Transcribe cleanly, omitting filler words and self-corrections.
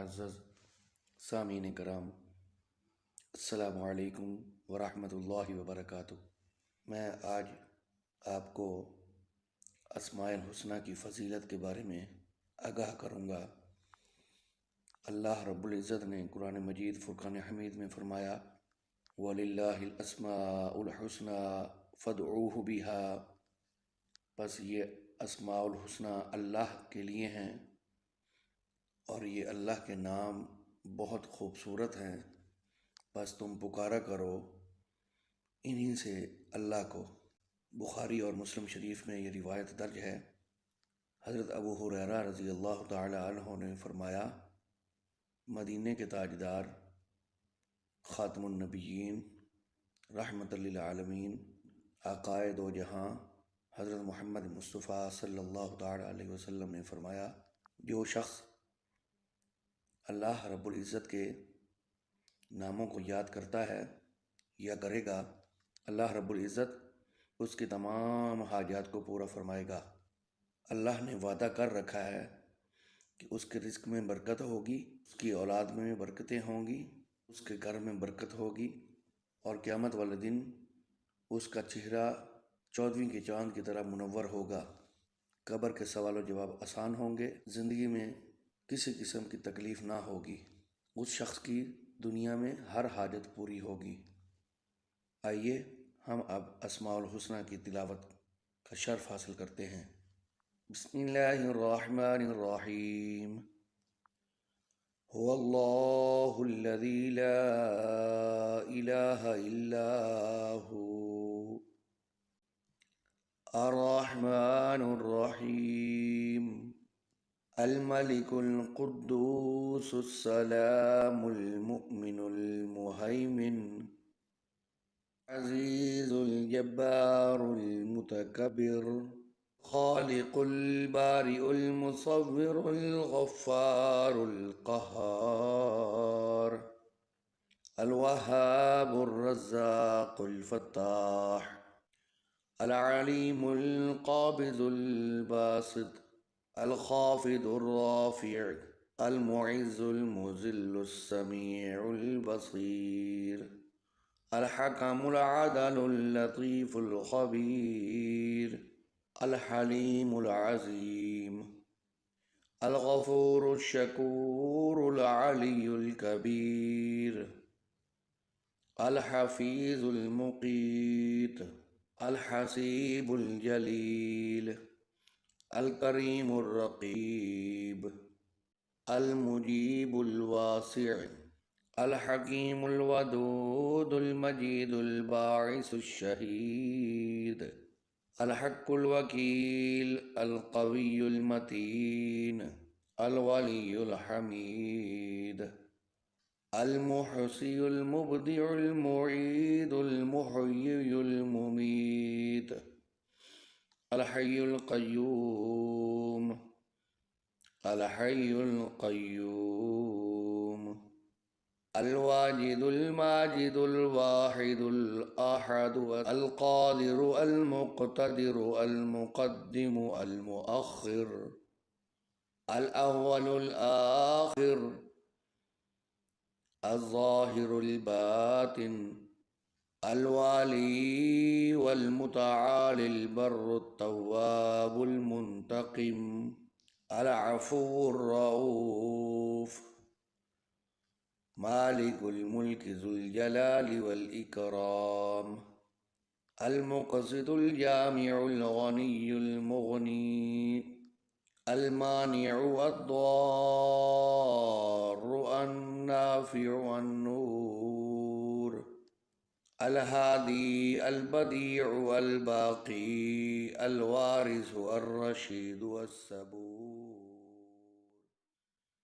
معزز سامعین کرام، السلام علیکم ورحمۃ اللہ وبرکاتہ۔ میں آج آپ کو اسماء الحسنہ کی فضیلت کے بارے میں آگاہ کروں گا۔ اللہ رب العزت نے قرآن مجید فرقان حمید میں فرمایا وَلِلَّهِ الْأَسْمَاءُ الْحُسْنَى فَادْعُوهُ بِهَا، بس یہ اسماء الحسنہ اللہ کے لیے ہیں اور یہ اللہ کے نام بہت خوبصورت ہیں، بس تم پکارا کرو انہی سے اللہ کو۔ بخاری اور مسلم شریف میں یہ روایت درج ہے، حضرت ابو ہریرہ رضی اللہ تعالی عنہ نے فرمایا، مدینے کے تاجدار خاتم النبیین رحمت للعالمین آقائے دو جہاں حضرت محمد مصطفیٰ صلی اللہ تعالی علیہ وسلم نے فرمایا، جو شخص اللہ رب العزت کے ناموں کو یاد کرتا ہے یا کرے گا، اللہ رب العزت اس کی تمام حاجات کو پورا فرمائے گا۔ اللہ نے وعدہ کر رکھا ہے کہ اس کے رزق میں برکت ہوگی، اس کی اولاد میں برکتیں ہوں گی، اس کے گھر میں برکت ہوگی، اور قیامت والے دن اس کا چہرہ 14ویں کے چاند کی طرح منور ہوگا۔ قبر کے سوال و جواب آسان ہوں گے، زندگی میں کسی قسم کی تکلیف نہ ہوگی، اس شخص کی دنیا میں ہر حاجت پوری ہوگی۔ آئیے ہم اب اسماء الحسنہ کی تلاوت کا شرف حاصل کرتے ہیں۔ بسم اللہ الرحمن الرحیم۔ هو اللہ الذی لا الہ الا هو الرحمن الرحیم، الملك القدوس السلام المؤمن المهيمن عزيز الجبار المتكبر خالق البارئ المصور الغفار القهار الوهاب الرزاق الفتاح العليم القابض الباسط الخافض الرافع المعز المذل السميع البصير الحكم العدل اللطيف الخبير الحليم العظيم الغفور الشكور العلي الكبير الحفيظ المقيت الحسيب الجليل الكريم الرقيب المجيب الواسع الحكيم الودود المجيد الباعث الشهيد الحق الوكيل القوي المتين الولي الحميد المحصي المبدع المعيد المحيي المميت الحي القيوم الحي القيوم الواجد الماجد الواحد الأحد القادر المقتدر المقدم المؤخر الأول الآخر الظاهر الباطن الوالي والمتعالي البر التواب المنتقم العفو الرؤوف مالك الملك ذو الجلال والإكرام المقسط الجامع الغني المغني المانع الضار النافع النور الهادي البديع الباقي الوارث الرشيد الصبور